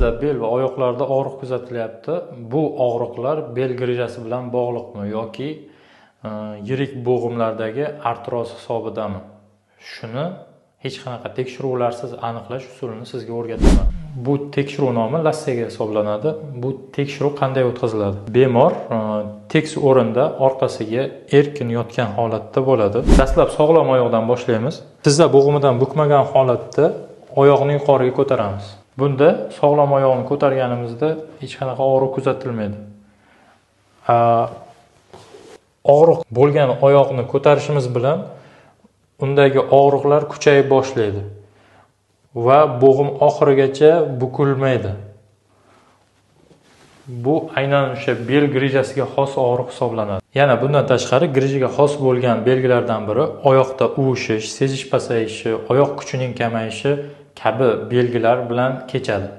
Sizda bel va oyoqlarda og'riq kuzatilyapti. Bu og'riqlar bel grijasi bilan bog'liqmi yoki yirik bo'g'imlardagi artroz hisobidami? Shuni hech qanaqa tekshiruvlarsiz aniqlash usulini sizga o'rgataman. Bu tekshiruv nomi lassega hisoblanadi. Bu tekshiruv qanday o'tkaziladi? Bemor tekis o'rinda orqasiga erkin yotgan holatda bo'ladi. Dastlab sog'lom oyoqdan boshlaymiz. Tizza bo'g'imidan bukmagan holatda oyoqni yuqoriga ko'taramiz. Bunda sog'lom oyoqni ko'targanimizda hech qanaqa og'riq kuzatilmaydi. Og'riq bo'lgan oyoqni ko'tarishimiz bilan undagi og'riqlar kuchayib boshlaydi va bo'g'im oxirigacha bukilmaydi. Bu aynan o'sha bel grijasiga xos og'riq hisoblanadi. Yana bundan tashqari grijaga xos bo'lgan belgilardan biri oyoqda uvishish, sezish pasayishi, oyoq kuchining kamayishi kabi belgilar bilan kechadi.